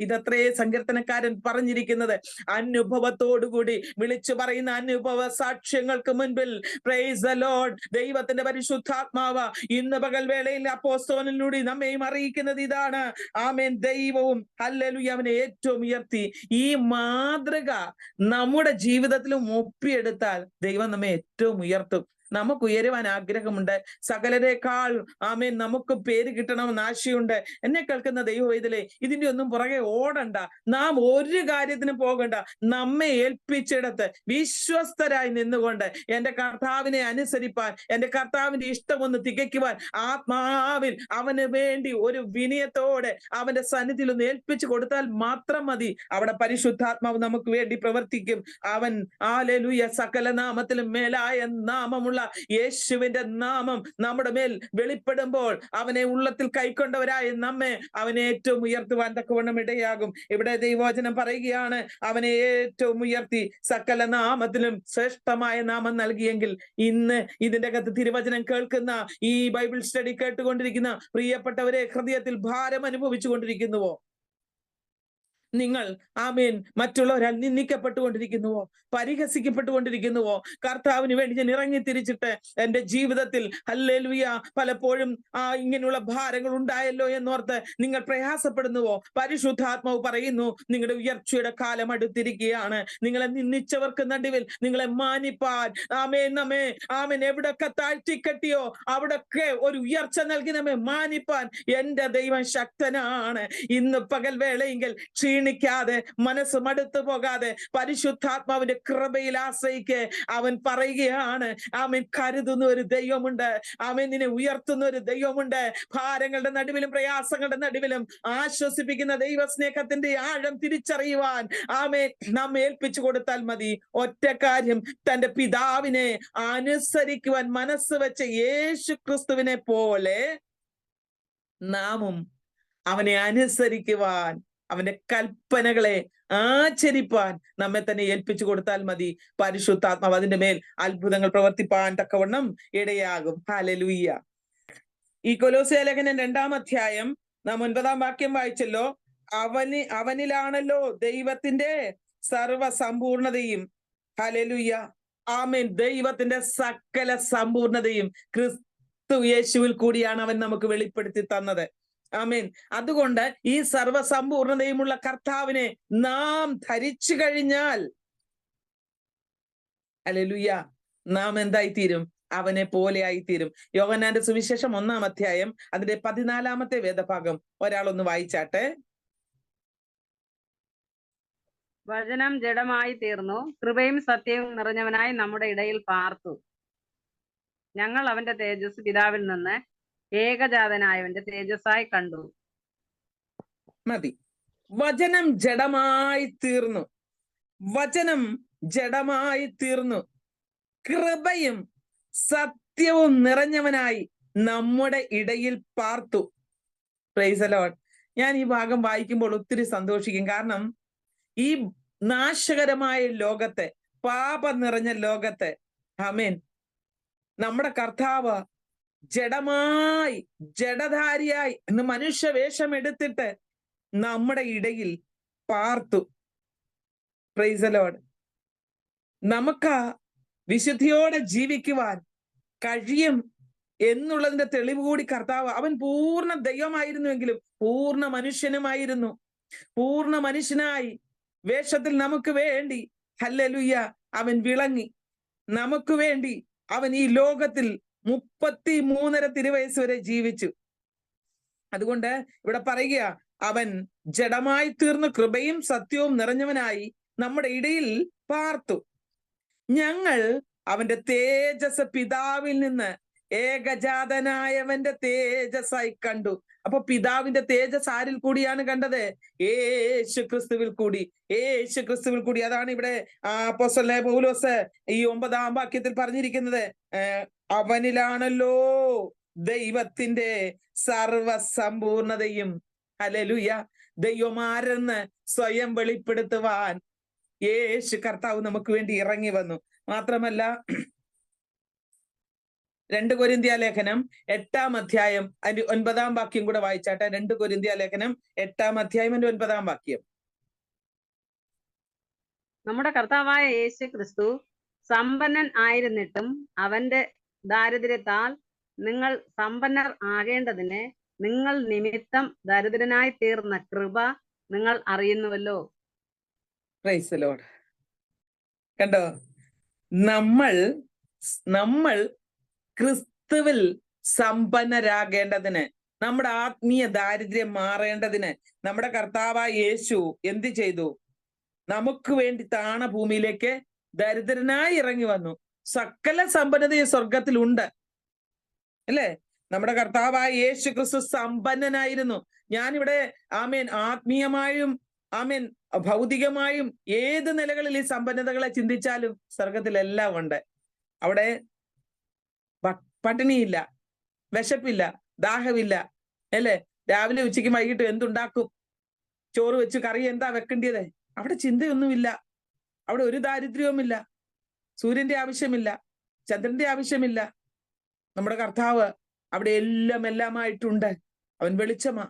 ഇതത്രേ സങ്കീർത്തനക്കാരൻ പറഞ്ഞിരിക്കുന്നത്. അനുഭവത്തോടുകൂടി വിളിച്ചു പറയുന്ന അനുഭവ സാക്ഷ്യങ്ങൾക്ക് മുൻപിൽ, പ്രൈസ് ദ ലോർഡ്, ദൈവത്തിന്റെ പരിശുദ്ധാത്മാവ് ഇന്ന് പകൽ വേളയിൽ അപ്പോസ്തലനിലൂടെ നമ്മെയും അറിയിക്കുന്നത് ഇതാണ്. ആമേൻ. ദൈവവും, ഹല്ലേലൂയ, അവനെ ഏറ്റവും ഉയർത്തി. ഈ മാതൃക നമ്മുടെ ജീവിതത്തിലും ഒപ്പിയെടുത്താൽ ദൈവം നമ്മെ ഏറ്റവും ഉയർത്തും. നമുക്ക് ഉയരുവാൻ ആഗ്രഹമുണ്ട്. സകലരെക്കാൾ, ആമേൻ, നമുക്ക് പേര് കിട്ടണമെന്ന് ആശയുണ്ട്. എന്നെ കേൾക്കുന്ന ദൈവവേദലേ, ഇതിന്റെ ഒന്നും പുറകെ ഓടണ്ട. നാം ഒരു കാര്യത്തിനും പോകണ്ട. നമ്മെ ഏൽപ്പിച്ചിടത്ത് വിശ്വസ്തരായി നിന്നുകൊണ്ട് എന്റെ കർത്താവിനെ അനുസരിപ്പാൻ, എന്റെ കർത്താവിന്റെ ഇഷ്ടമൊന്ന് തികയ്ക്കുവാൻ ആത്മാവിൽ അവന് വേണ്ടി ഒരു വിനയത്തോടെ അവന്റെ സന്നിധിയിൽ ഒന്ന് ഏൽപ്പിച്ചു കൊടുത്താൽ മാത്രം മതി. അവിടെ പരിശുദ്ധാത്മാവ് നമുക്ക് വേണ്ടി പ്രവർത്തിക്കും. അവൻ, ഹല്ലേലൂയ, സകല നാമത്തിലും മേലായ നാമമുള്ള യേശുവിന്റെ നാമം നമ്മുടെ മേൽ വെളിപ്പെടുമ്പോൾ അവനെ ഉള്ളത്തിൽ കൈക്കൊണ്ടവരായ നമ്മെ അവനെ ഏറ്റവും ഉയർത്തുവാൻ തക്കവണ്ണം ഇടയാകും. ഇവിടെ ദൈവവചനം പറയുകയാണ്, അവനെ ഏറ്റവും ഉയർത്തി സകല നാമത്തിലും ശ്രേഷ്ഠമായ നാമം നൽകിയെങ്കിൽ, ഇന്ന് ഇതിന്റെ അകത്ത് തിരുവചനം കേൾക്കുന്ന, ഈ ബൈബിൾ സ്റ്റഡി കേട്ടുകൊണ്ടിരിക്കുന്ന പ്രിയപ്പെട്ടവരെ, ഹൃദയത്തിൽ ഭാരം അനുഭവിച്ചു കൊണ്ടിരിക്കുന്നുവോ? നിങ്ങൾ, ആമേൻ, മറ്റുള്ളവരാൽ നിന്ദിക്കപ്പെട്ടുകൊണ്ടിരിക്കുന്നുവോ? പരിഹസിക്കപ്പെട്ടുകൊണ്ടിരിക്കുന്നുവോ? കർത്താവിന് വേണ്ടി ഞാൻ ഇറങ്ങി തിരിച്ചിട്ട് എന്റെ ജീവിതത്തിൽ, ഹല്ലേലൂയ, പലപ്പോഴും ഇങ്ങനെയുള്ള ഭാരങ്ങൾ ഉണ്ടായല്ലോ എന്നോർത്ത് നിങ്ങൾ പ്രയാസപ്പെടുന്നുവോ? പരിശുദ്ധാത്മാവ് പറയുന്നു, നിങ്ങളുടെ ഉയർച്ചയുടെ കാലം അടുത്തിരിക്കുകയാണ്. നിങ്ങളെ നിന്ദിച്ചവർക്ക് നടുവിൽ നിങ്ങളെ മാനിപ്പാൻ, ആമേൻ, എവിടൊക്കെ താഴ്ത്തിക്കെട്ടിയോ അവിടൊക്കെ ഒരു ഉയർച്ച നൽകി നമ്മെ മാനിപ്പാൻ എന്റെ ദൈവം ശക്തനാണ്. ഇന്ന് പകൽ വേളയെങ്കിൽ ക്ഷീണിക്കാതെ, മനസ്സ് മടുത്തു പോകാതെ, പരിശുദ്ധാത്മാവിന്റെ കൃപയിൽ ആശ്രയിക്ക്. അവൻ പറയുകയാണ്, ആമേൻ, കരുതുന്ന ഒരു ദൈവമുണ്ട്. ആമേൻ, നിന്നെ ഉയർത്തുന്ന ഒരു ദൈവമുണ്ട്. ഭാരങ്ങളുടെ നടുവിലും പ്രയാസങ്ങളുടെ നടുവിലും ആശ്വസിപ്പിക്കുന്ന ദൈവസ്നേഹത്തിന്റെ ആഴം തിരിച്ചറിയുവാൻ, ആമേൻ, നാം ഏൽപ്പിച്ചു കൊടുത്താൽ മതി. ഒറ്റ കാര്യം, തന്റെ പിതാവിനെ അനുസരിക്കുവാൻ മനസ്സ് വെച്ച യേശു ക്രിസ്തുവിനെ പോലെ നാമും അവനെ അനുസരിക്കുവാൻ, അവന്റെ കൽപ്പനകളെ ആചരിപ്പാൻ നമ്മെ തന്നെ ഏൽപ്പിച്ചു കൊടുത്താൽ മതി. പരിശുദ്ധാത്മാവ് അതിന്റെ മേൽ അത്ഭുതങ്ങൾ പ്രവർത്തിപ്പാൻ തക്കവണ്ണം ഇടയാകും. ഹല്ലേലൂയ. ഈ കൊലോസ്യ ലേഖനം 2-ാം അധ്യായം നാം 9-ാം വാക്യം വായിച്ചല്ലോ. അവനിലാണല്ലോ ദൈവത്തിന്റെ സർവസമ്പൂർണതയും. ഹല്ലേലൂയ, ആമേൻ. ദൈവത്തിന്റെ സകല സമ്പൂർണതയും ക്രിസ്തു യേശുവിൽ കൂടിയാണ് അവൻ നമുക്ക് വെളിപ്പെടുത്തി തന്നത്. ആമേൻ. അതുകൊണ്ട് ഈ സർവസമ്പൂർണതയുമുള്ള കർത്താവിനെ നാം ധരിച്ചു കഴിഞ്ഞാൽ, ഹല്ലേലൂയ, നാം എന്തായിത്തീരും? അവനെ പോലെ ആയിത്തീരും. യോഹന്നാന്റെ സുവിശേഷം 1-ാം അധ്യായം അതിന്റെ 14-ാമത്തെ വേദഭാഗം ഒരാളൊന്ന് വായിച്ചാട്ടെ. വചനം ജഡമായി തീർന്നു, കൃപയും സത്യവും നിറഞ്ഞവനായി നമ്മുടെ ഇടയിൽ പാർത്തു. ഞങ്ങൾ അവന്റെ തേജസ് പിതാവിൽ നിന്ന് ഏകജാതനായവന്റെ തേജസ്സായി കണ്ടു. മതി. വചനം ജഡമായി തീർന്നു. വചനം ജഡമായി തീർന്നു, കൃപയും സത്യവും നിറഞ്ഞവനായി നമ്മുടെ ഇടയിൽ പാർത്തു. Price the Lord. ഞാൻ ഈ ഭാഗം വായിക്കുമ്പോൾ ഒത്തിരി സന്തോഷിക്കും. കാരണം ഈ നാശകരമായ ലോകത്തെ, പാപം നിറഞ്ഞ ലോകത്തെ, ആമേൻ, നമ്മുടെ കർത്താവ് ജഡമായി, ജഡധാരിയായി, ഇന്ന് മനുഷ്യവേഷം എടുത്തിട്ട് നമ്മുടെ ഇടയിൽ പാർത്തു. Price the Lord. നമുക്ക് വിശുദ്ധിയോടെ ജീവിക്കുവാൻ കഴിയും എന്നുള്ളതിന്റെ തെളിവ് കൂടി കർത്താവ്, അവൻ പൂർണ്ണ ദൈവമായിരുന്നുവെങ്കിലും പൂർണ്ണ മനുഷ്യനുമായിരുന്നു. പൂർണ്ണ മനുഷ്യനായി വേഷത്തിൽ നമുക്ക് വേണ്ടി, ഹല്ലേലൂയ, അവൻ വിളങ്ങി. നമുക്ക് വേണ്ടി അവൻ ഈ ലോകത്തിൽ 33.5 തിരുവയസ്സ് വരെ ജീവിച്ചു. അതുകൊണ്ട് ഇവിടെ പറയുക, അവൻ ജഡമായി തീർന്നു, കൃപയും സത്യവും നിറഞ്ഞവനായി നമ്മുടെ ഇടയിൽ പാർത്തു. ഞങ്ങൾ അവന്റെ തേജസ് പിതാവിൽ നിന്ന് ഏകജാതനായവന്റെ തേജസ്സായി കണ്ടു. അപ്പൊ പിതാവിന്റെ തേജസ് ആരിൽ കൂടിയാണ് കണ്ടത്? യേശു ക്രിസ്തുവിൽ കൂടി. യേശു ക്രിസ്തുവിൽ കൂടി. അതാണ് ഇവിടെ അപ്പോസ്തലനായ പൗലോസ് ഈ 9-ാം വാക്യത്തിൽ പറഞ്ഞിരിക്കുന്നത്. അവനിലാണല്ലോ ദൈവത്തിന്റെ സർവസമ്പൂർണതയും. ഹല്ലേലൂയ. ദൈവമാരെന്ന് സ്വയം വെളിപ്പെടുത്തുവാൻ യേശു കർത്താവ് നമുക്ക് വേണ്ടി ഇറങ്ങി വന്നു. മാത്രമല്ല 2 കൊരിന്ത്യ ലേഖനം 8-ാം അധ്യായം അതിന്റെ 9-ാം വാക്യം കൂടെ വായിച്ചാട്ടെ. 2 കൊരിന്ത്യ ലേഖനം 8-ാം അധ്യായം അതിന്റെ 9-ാം വാക്യം. നമ്മുടെ കർത്താവായ യേശു ക്രിസ്തു സമ്പന്നൻ ആയിരുന്നിട്ടും അവന്റെ ദാരിദ്ര്യത്താൽ നിങ്ങൾ സമ്പന്നർ ആകേണ്ടതിന് നിങ്ങൾ നിമിത്തം ദരിദ്രനായി തീർന്ന കൃപ നിങ്ങൾ അറിയുന്നുവല്ലോ. Price the Lord. കണ്ടോ, നമ്മൾ ക്രിസ്തുവിൽ സമ്പന്നരാകേണ്ടതിന്, നമ്മുടെ ആത്മീയ ദാരിദ്ര്യം മാറേണ്ടതിന് നമ്മുടെ കർത്താവായ യേശു എന്ത് ചെയ്തു? നമുക്ക് വേണ്ടി താണഭൂമിയിലേക്ക് ദരിദ്രനായി ഇറങ്ങി വന്നു. സകല സമ്പന്നതയും സ്വർഗത്തിലുണ്ട്, അല്ലേ? നമ്മുടെ കർത്താവായ യേശു ക്രിസ്തു സമ്പന്നനായിരുന്നു. ഞാനിവിടെ ആത്മീയമായും ഭൗതികമായും ഏത് നിലകളിൽ ഈ സമ്പന്നതകളെ ചിന്തിച്ചാലും സ്വർഗത്തിലെല്ലാം ഉണ്ട്. അവിടെ പട്ടിണിയില്ല, വിശപ്പില്ല, ദാഹമില്ല, അല്ലേ? രാവിലെ ഉച്ചയ്ക്ക് വൈകിട്ടും എന്തുണ്ടാക്കും? ചോറ് വെച്ച് കറി എന്താ വെക്കേണ്ടത്? അവിടെ ചിന്തയൊന്നുമില്ല. അവിടെ ഒരു ദാരിദ്ര്യവുമില്ല. സൂര്യന്റെ ആവശ്യമില്ല, ചന്ദ്രന്റെ ആവശ്യമില്ല. നമ്മുടെ കർത്താവ് അവിടെ എല്ലാമായിട്ടുണ്ട്. അവൻ വെളിച്ചമാ.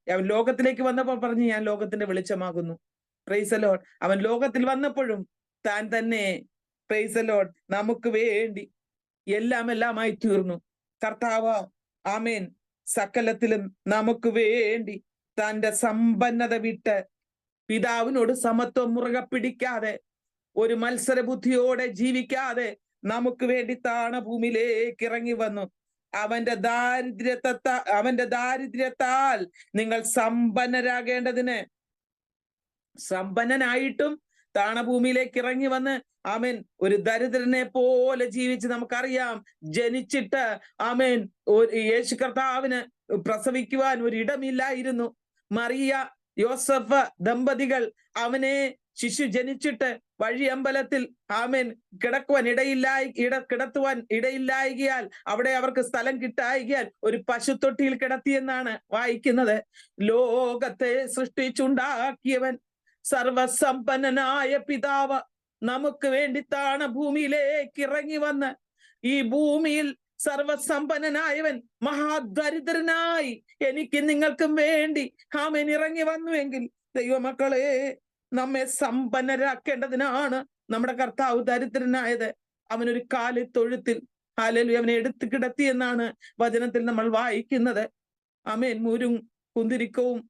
അവൻ ലോകത്തിലേക്ക് വന്നപ്പോൾ പറഞ്ഞു, ഞാൻ ലോകത്തിന്റെ വെളിച്ചമാകുന്നു. Price the Lord. അവൻ ലോകത്തിൽ വന്നപ്പോഴും താൻ തന്നെ, പ്രൈസ് ദി ലോർഡ്, നമുക്ക് വേണ്ടി എല്ലാമായി തീർന്നു. കർത്താവ് ആമേൻ സകലത്തിലും നമുക്ക് വേണ്ടി തന്റെ സമ്പന്നത വിട്ട്, പിതാവിനോട് സമത്വം മുറുകെ പിടിക്കാതെ, ഒരു മത്സര ബുദ്ധിയോടെ ജീവിക്കാതെ നമുക്ക് വേണ്ടി താണഭൂമിയിലേക്ക് ഇറങ്ങി വന്നു. അവന്റെ ദാരിദ്ര്യത്താൽ നിങ്ങൾ സമ്പന്നരാകേണ്ടതിന്, സമ്പന്നനായിട്ടും താണഭൂമിയിലേക്ക് ഇറങ്ങി വന്ന് ആമേൻ ഒരു ദരിദ്രനെ പോലെ ജീവിച്ച്, നമുക്കറിയാം ജനിച്ചിട്ട് ആമേൻ യേശു കർത്താവിന് പ്രസവിക്കുവാൻ ഒരിടമില്ലായിരുന്നു. മറിയ യോസഫ് ദമ്പതികൾ അവനെ ശിശു ജനിച്ചിട്ട് വഴിയമ്പലത്തിൽ ആമേൻ കിടത്തുവാൻ ഇടയില്ലായികയാൽ, അവിടെ അവർക്ക് സ്ഥലം കിട്ടായികയാൽ ഒരു പശുത്തൊട്ടിയിൽ കിടത്തിയെന്നാണ് വായിക്കുന്നത്. ലോകത്തെ സൃഷ്ടിച്ചുണ്ടാക്കിയവൻ, സർവസമ്പന്നനായ പിതാവ് നമുക്ക് വേണ്ടി താണഭൂമിയിലേക്ക് ഇറങ്ങി വന്ന്, ഈ ഭൂമിയിൽ സർവസമ്പന്നനായവൻ മഹാദരിദ്രനായി എനിക്ക് നിങ്ങൾക്കും വേണ്ടി ആമേൻ ഇറങ്ങി വന്നുവെങ്കിൽ, ദൈവമക്കളെ, നമ്മെ സമ്പന്നരാക്കേണ്ടതിനാണ് നമ്മുടെ കർത്താവ് ദരിദ്രനായത്. അവനൊരു കാലിത്തൊഴുത്തിൽ ഹല്ലേലൂയ അവനെ എടുത്തു കിടത്തി എന്നാണ് വചനത്തിൽ നമ്മൾ വായിക്കുന്നത്. ആമേൻ. മൂരും കുന്തിരിക്കവും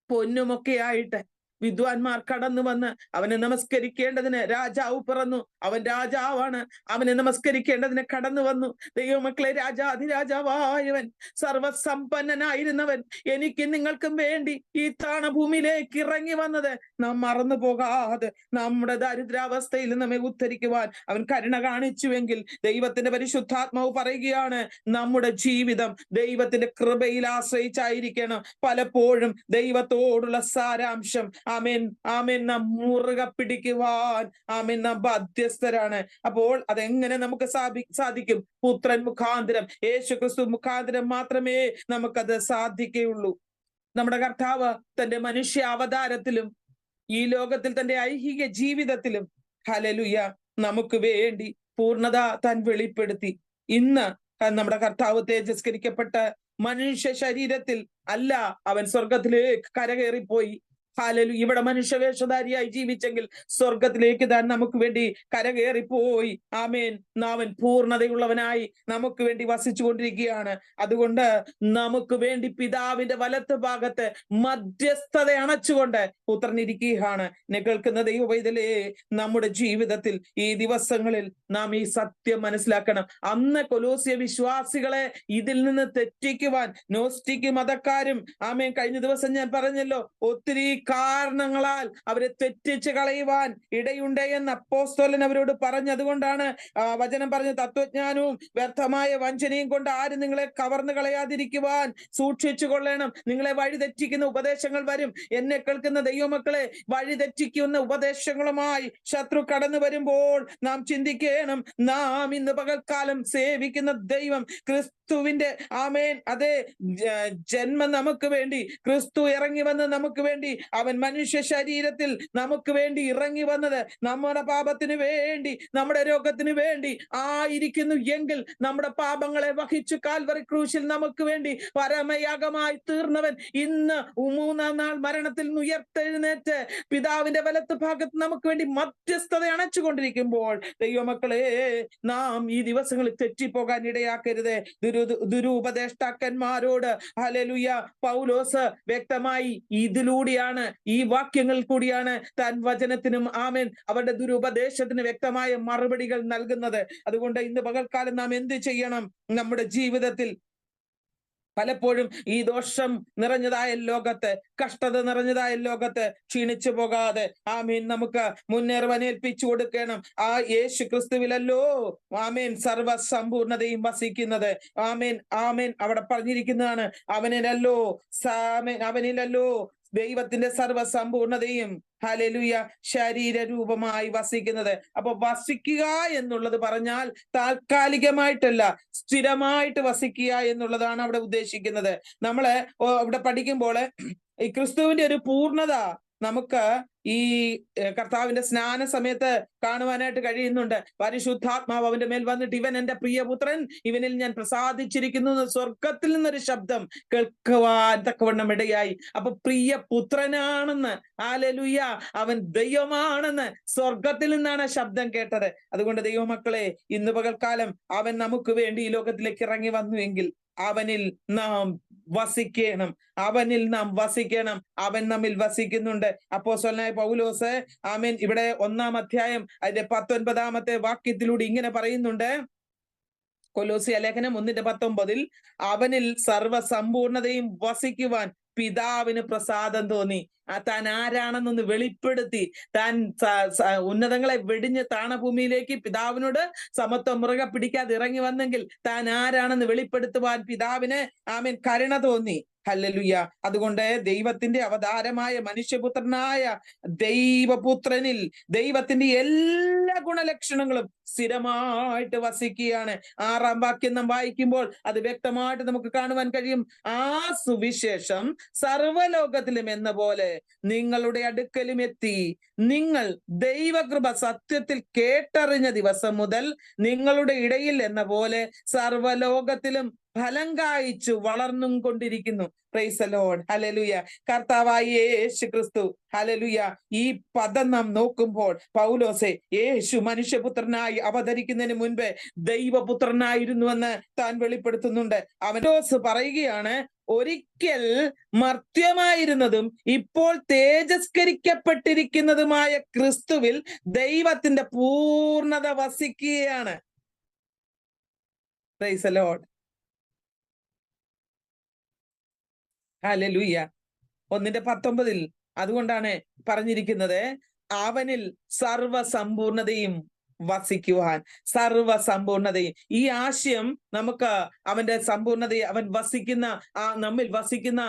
പൊന്നുമൊക്കെ ആയിട്ട് വിദ്വാൻമാർ കടന്നു വന്ന് അവനെ നമസ്കരിക്കേണ്ടതിന് രാജാവ് പിറന്നു. അവൻ രാജാവാണ്. അവനെ നമസ്കരിക്കേണ്ടതിന് കടന്നു വന്നു. ദൈവമക്കളെ, രാജാധിരാജാവായവൻ, സർവസമ്പന്നനായിരുന്നവൻ എനിക്ക് നിങ്ങൾക്കും വേണ്ടി ഈ താണഭൂമിയിലേക്ക് ഇറങ്ങി വന്നത് നാം മറന്നു പോകാതെ, നമ്മുടെ ദരിദ്രാവസ്ഥയിൽ നമ്മെ ഉദ്ധരിക്കുവാൻ അവൻ കരുണ കാണിച്ചുവെങ്കിൽ, ദൈവത്തിന്റെ പരിശുദ്ധാത്മാവ് പറയുകയാണ്, നമ്മുടെ ജീവിതം ദൈവത്തിന്റെ കൃപയിൽ ആശ്രയിച്ചായിരിക്കണം. പലപ്പോഴും ദൈവത്തോടുള്ള സാരാംശം നാം മുറുകെ പിടിക്കുവാൻ നാം ബാധ്യസ്ഥരാണ്. അപ്പോൾ അതെങ്ങനെ നമുക്ക് സാധിക്കും? പുത്രൻ മുഖാന്തരം, യേശു ക്രിസ്തു മുഖാന്തരം മാത്രമേ നമുക്കത് സാധിക്കുകയുള്ളൂ. നമ്മുടെ കർത്താവ് തന്റെ മനുഷ്യ അവതാരത്തിലും ഈ ലോകത്തിൽ തന്റെ ഐഹിക ജീവിതത്തിലും ഹല്ലേലൂയ നമുക്ക് വേണ്ടി പൂർണ്ണത താൻ വെളിപ്പെടുത്തി. ഇന്ന് നമ്മുടെ കർത്താവ് തേജസ്കരിക്കപ്പെട്ട മനുഷ്യ ശരീരത്തിൽ അല്ല, അവൻ സ്വർഗത്തിലേക്ക് കരകയറിപ്പോയി. ഹല്ലേലൂയ. ഇവിടെ മനുഷ്യവേഷധാരിയായി ജീവിച്ചെങ്കിൽ സ്വർഗത്തിലേക്ക് താൻ നമുക്ക് വേണ്ടി കരകയറിപ്പോയി. ആമേൻ. അവൻ പൂർണ്ണതയുള്ളവനായി നമുക്ക് വേണ്ടി വസിച്ചു കൊണ്ടിരിക്കുകയാണ്. അതുകൊണ്ട് നമുക്ക് വേണ്ടി പിതാവിന്റെ വലത്ത് ഭാഗത്ത് മധ്യസ്ഥത അണച്ചുകൊണ്ട് പുത്രനിരിക്കുകയാണ്. കേൾക്കുന്ന ദൈവവൈതലേ, നമ്മുടെ ജീവിതത്തിൽ ഈ ദിവസങ്ങളിൽ നാം ഈ സത്യം മനസ്സിലാക്കണം. അന്ന് കൊലോസ്യ വിശ്വാസികളെ ഇതിൽ നിന്ന് തെറ്റിക്കുവാൻ നോസ്റ്റിക് മതക്കാരും, ആമേൻ, കഴിഞ്ഞ ദിവസം ഞാൻ പറഞ്ഞല്ലോ, ഒത്തിരി കാരണങ്ങളാൽ അവരെ തെറ്റിച്ച് കളയുവാൻ ഇടയുണ്ട് എന്ന് അപ്പോസ്തലൻ അവരോട് പറഞ്ഞതുകൊണ്ടാണ് വചനം പറഞ്ഞ തത്വജ്ഞാനവും വ്യർത്ഥമായ വഞ്ചനയും കൊണ്ട് ആരും നിങ്ങളെ കവർന്നു കളയാതിരിക്കുവാൻ സൂക്ഷിച്ചു കൊള്ളണം. നിങ്ങളെ വഴിതെറ്റിക്കുന്ന ഉപദേശങ്ങൾ വരും. എന്നെ കേൾക്കുന്ന ദൈവമക്കളെ, വഴിതെറ്റിക്കുന്ന ഉപദേശങ്ങളുമായി ശത്രു കടന്നു വരുമ്പോൾ നാം ചിന്തിക്കണം, നാം ഇന്ന് പകൽക്കാലം സേവിക്കുന്ന ദൈവം ക്രിസ്തുവിന്റെ ആമേൻ അതേ ജന്മം നമുക്ക് വേണ്ടി, ക്രിസ്തു ഇറങ്ങി വന്ന് നമുക്ക് വേണ്ടി, അവൻ മനുഷ്യ ശരീരത്തിൽ നമുക്ക് വേണ്ടി ഇറങ്ങി വന്നത് നമ്മുടെ പാപത്തിന് വേണ്ടി, നമ്മുടെ രോഗത്തിന് വേണ്ടി ആയിരിക്കുന്നു എങ്കിൽ നമ്മുടെ പാപങ്ങളെ വഹിച്ചു കാൽവറി ക്രൂശിൽ നമുക്ക് വേണ്ടി പരമയാഗമായി തീർന്നവൻ ഇന്ന് 3-ാം നാൾ മരണത്തിൽ നിന്ന് ഉയർത്തെഴുന്നേറ്റ് പിതാവിന്റെ വലത്ത് ഭാഗത്ത് നമുക്ക് വേണ്ടി മധ്യസ്ഥത അണച്ചുകൊണ്ടിരിക്കുമ്പോൾ ദൈവമക്കളെ, നാം ഈ ദിവസങ്ങളിൽ തെറ്റിപ്പോകാൻ ഇടയാക്കരുത്. ദുരുപദേഷ്ടാക്കന്മാരോട് ഹല്ലേലൂയ പൗലോസ് വ്യക്തമായി ഇതിലൂടെയാണ്, ഈ വാക്യങ്ങളിൽ കൂടിയാണ് താൻ വചനത്തിനും ആമേൻ അവരുടെ ദുരുപദേശത്തിന് വ്യക്തമായ മറുപടികൾ നൽകുന്നത്. അതുകൊണ്ട് ഇന്ന് പകൽക്കാലം നാം എന്ത് ചെയ്യണം? നമ്മുടെ ജീവിതത്തിൽ പലപ്പോഴും ഈ ദോഷം നിറഞ്ഞതായ ലോകത്ത്, കഷ്ടത നിറഞ്ഞതായ ലോകത്ത് ക്ഷീണിച്ചു പോകാതെ ആമീൻ നമുക്ക് മുന്നേറുവാൻ ഏൽപ്പിച്ചു കൊടുക്കണം. ആ യേശു ക്രിസ്തുവിലല്ലോ ആമേൻ സർവസമ്പൂർണതയും വസിക്കുന്നത്. ആമേൻ ആമേൻ അവിടെ പറഞ്ഞിരിക്കുന്നതാണ്, അവനിലല്ലോ ദൈവത്തിന്റെ സർവസമ്പൂർണതയും ഹല്ലേലൂയ ശരീര രൂപമായി വസിക്കുന്നത്. അപ്പൊ വസിക്കുക എന്നുള്ളത് പറഞ്ഞാൽ താൽക്കാലികമായിട്ടല്ല, സ്ഥിരമായിട്ട് വസിക്കുക എന്നുള്ളതാണ് അവിടെ ഉദ്ദേശിക്കുന്നത്. നമ്മള് ഇവിടെ പഠിക്കുമ്പോൾ ഈ ക്രിസ്തുവിന്റെ ഒരു പൂർണ്ണത നമുക്ക് ഈ കർത്താവിന്റെ സ്നാന സമയത്ത് കാണുവാനായിട്ട് കഴിയുന്നുണ്ട്. പരിശുദ്ധാത്മാവ് അവന്റെ മേൽ വന്നിട്ട്, ഇവൻ എന്റെ പ്രിയപുത്രൻ, ഇവനിൽ ഞാൻ പ്രസാദിച്ചിരിക്കുന്നു എന്ന് സ്വർഗത്തിൽ നിന്നൊരു ശബ്ദം കേൾക്കുവാൻ തക്കവണ്ണം ഇടയായി. അപ്പൊ പ്രിയപുത്രനാണെന്ന്, ഹല്ലേലൂയ, അവൻ ദൈവമാണെന്ന് സ്വർഗത്തിൽ നിന്നാണ് ശബ്ദം കേട്ടത്. അതുകൊണ്ട് ദൈവമക്കളെ, ഇന്ന് പകൽക്കാലം അവൻ നമുക്ക് വേണ്ടി ഈ ലോകത്തിലേക്ക് ഇറങ്ങി വന്നുവെങ്കിൽ അവനിൽ നാം വസിക്കണം, അവനിൽ നാം വസിക്കണം. അവൻ നമ്മിൽ വസിക്കുന്നുണ്ട്. അപ്പോസ്തലനായ പൗലോസ് ആമേൻ ഇവിടെ 1-ാം അധ്യായം അതിന്റെ 19-ാമത്തെ വാക്യത്തിലൂടെ ഇങ്ങനെ പറയുന്നുണ്ട്. കൊലോസ്യ ലേഖനം 1:19 അവനിൽ സർവസമ്പൂർണതയും വസിക്കുവാൻ പിതാവിന് പ്രസാദം തോന്നി. താൻ ആരാണെന്നൊന്ന് വെളിപ്പെടുത്തി, താൻ ഉന്നതങ്ങളെ വെടിഞ്ഞ് താണഭൂമിയിലേക്ക് പിതാവിനോട് സമത്വം മുറുകെ പിടിക്കാതെ ഇറങ്ങി വന്നെങ്കിൽ താൻ ആരാണെന്ന് വെളിപ്പെടുത്തുവാൻ പിതാവിന് ആമേൻ കരുണ തോന്നി. ഹല്ലേലൂയ. അതുകൊണ്ട് ദൈവത്തിന്റെ അവതാരമായ മനുഷ്യപുത്രനായ ദൈവപുത്രനിൽ ദൈവത്തിന്റെ എല്ലാ ഗുണലക്ഷണങ്ങളും സ്ഥിരമായിട്ട് വസിക്കുകയാണ്. 6-ാം വാക്യം നാം വായിക്കുമ്പോൾ അത് വ്യക്തമായിട്ട് നമുക്ക് കാണുവാൻ കഴിയും. ആ സുവിശേഷം സർവ്വലോകത്തിലും എന്ന പോലെ നിങ്ങളുടെ അടുക്കലും എത്തി, നിങ്ങൾ ദൈവകൃപ സത്യത്തിൽ കേട്ടറിഞ്ഞ ദിവസം മുതൽ നിങ്ങളുടെ ഇടയിൽ എന്ന പോലെ സർവ്വലോകത്തിലും ഫലം കായ്ച്ചു വളർന്നും കൊണ്ടിരിക്കുന്നു. Price the Lord. ഹല്ലേലൂയ. കർത്താവായ യേശു ക്രിസ്തു, ഹല്ലേലൂയ, ഈ പദം നാം നോക്കുമ്പോൾ പൗലോസെ യേശു മനുഷ്യപുത്രനായി അവതരിക്കുന്നതിന് മുൻപേ ദൈവപുത്രനായിരുന്നുവെന്ന് താൻ വെളിപ്പെടുത്തുന്നുണ്ട്. പൗലോസ് പറയുകയാണ്, ഒരിക്കൽ മർത്യമായിരുന്നതും ഇപ്പോൾ തേജസ്കരിക്കപ്പെട്ടിരിക്കുന്നതുമായ ക്രിസ്തുവിൽ ദൈവത്തിന്റെ പൂർണ്ണത വസിക്കുകയാണ്. Praise the Lord. ഹല്ലേലൂയ. 1:19 അതുകൊണ്ടാണ് പറഞ്ഞിരിക്കുന്നത്, അവനിൽ സർവസമ്പൂർണതയും വസിക്കുവാൻ. സർവസമ്പൂർണതയും, ഈ ആശയം നമുക്ക് അവന്റെ സമ്പൂർണതയെ, അവൻ വസിക്കുന്ന നമ്മിൽ വസിക്കുന്ന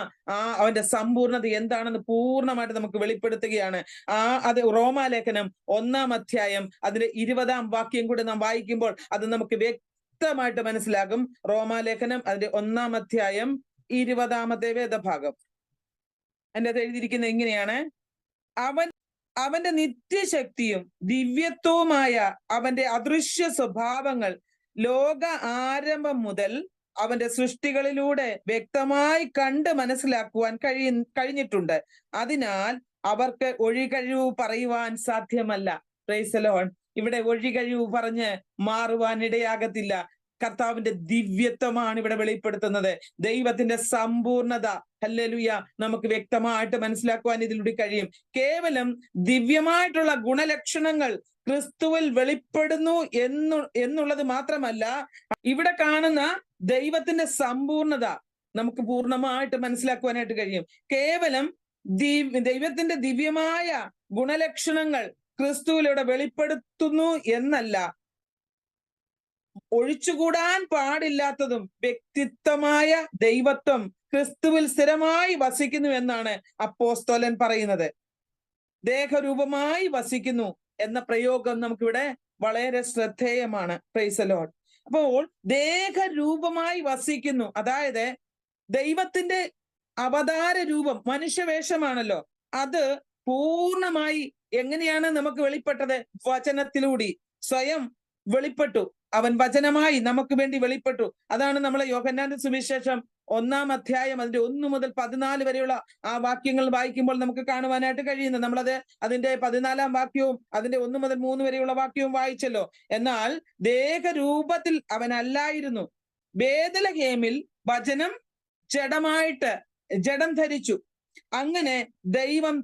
അവന്റെ സമ്പൂർണത എന്താണെന്ന് പൂർണ്ണമായിട്ട് നമുക്ക് വെളിപ്പെടുത്തുകയാണ്. അത് റോമാലേഖനം 1-ാം അധ്യായം അതിന്റെ 20-ാം വാക്യം കൂടെ നാം വായിക്കുമ്പോൾ അത് നമുക്ക് വ്യക്തമായിട്ട് മനസ്സിലാകും. റോമാലേഖനം അതിന്റെ 1-ാം അധ്യായം 20-ാമത്തെ വേദഭാഗം. എൻ്റെ അത് എഴുതിയിരിക്കുന്നത് ഇങ്ങനെയാണ്, അവന്റെ നിത്യശക്തിയും ദിവ്യത്വവുമായ അവന്റെ അദൃശ്യ സ്വഭാവങ്ങൾ ലോക ആരംഭം മുതൽ അവന്റെ സൃഷ്ടികളിലൂടെ വ്യക്തമായി കണ്ട് മനസ്സിലാക്കുവാൻ കഴിഞ്ഞിട്ടുണ്ട്. അതിനാൽ അവർക്ക് ഒഴികഴിവ് പറയുവാൻ സാധ്യമല്ല. Price the Lord. ഇവിടെ ഒഴികഴിവ് പറഞ്ഞ് മാറുവാൻ ഇടയാകത്തില്ല. കർത്താവിന്റെ ദിവ്യത്വമാണ് ഇവിടെ വെളിപ്പെടുത്തുന്നത്. ദൈവത്തിന്റെ സമ്പൂർണത ഹല്ലേലൂയ നമുക്ക് വ്യക്തമായിട്ട് മനസ്സിലാക്കുവാൻ ഇതിലൂടെ കഴിയും. കേവലം ദിവ്യമായിട്ടുള്ള ഗുണലക്ഷണങ്ങൾ ക്രിസ്തുവിൽ വെളിപ്പെടുന്നു എന്നുള്ളത് മാത്രമല്ല, ഇവിടെ കാണുന്ന ദൈവത്തിന്റെ സമ്പൂർണത നമുക്ക് പൂർണ്ണമായിട്ട് മനസ്സിലാക്കുവാനായിട്ട് കഴിയും. കേവലം ദൈവത്തിന്റെ ദിവ്യമായ ഗുണലക്ഷണങ്ങൾ ക്രിസ്തുവിലൂടെ വെളിപ്പെടുത്തുന്നു എന്നല്ല, ഒഴിച്ചുകൂടാൻ പാടില്ലാത്തതും വ്യക്തിത്വമായ ദൈവത്വം ക്രിസ്തുവിൽ സ്ഥിരമായി വസിക്കുന്നു എന്നാണ് അപ്പോസ്തലൻ പറയുന്നത്. ദേഹരൂപമായി വസിക്കുന്നു എന്ന പ്രയോഗം നമുക്കിവിടെ വളരെ ശ്രദ്ധേയമാണ്. Price the Lord. അപ്പോൾ ദേഹരൂപമായി വസിക്കുന്നു, അതായത് ദൈവത്തിന്റെ അവതാര രൂപം മനുഷ്യവേഷമാണല്ലോ, അത് പൂർണ്ണമായി എങ്ങനെയാണ് നമുക്ക് വെളിപ്പെട്ടത്? വചനത്തിലൂടെ സ്വയം വെളിപ്പെട്ടു. അവൻ വചനമായി നമുക്ക് വേണ്ടി വെളിപ്പെട്ടു. അതാണ് നമ്മൾ യോഹന്നാന്റെ സുവിശേഷം 1-ാം അധ്യായം അതിന്റെ 1 മുതൽ 14 വരെയുള്ള ആ വാക്യങ്ങൾ വായിക്കുമ്പോൾ നമുക്ക് കാണുവാനായിട്ട് കഴിയുന്നത്. നമ്മളത് അതിന്റെ 14-ാം വാക്യവും അതിന്റെ 1 മുതൽ 3 വരെയുള്ള വാക്യവും വായിച്ചല്ലോ. എന്നാൽ ദേഹരൂപത്തിൽ അവനല്ലായിരുന്നു. ബേഥലഹേമിൽ വചനം ജഡം ധരിച്ചു. അങ്ങനെ ദൈവം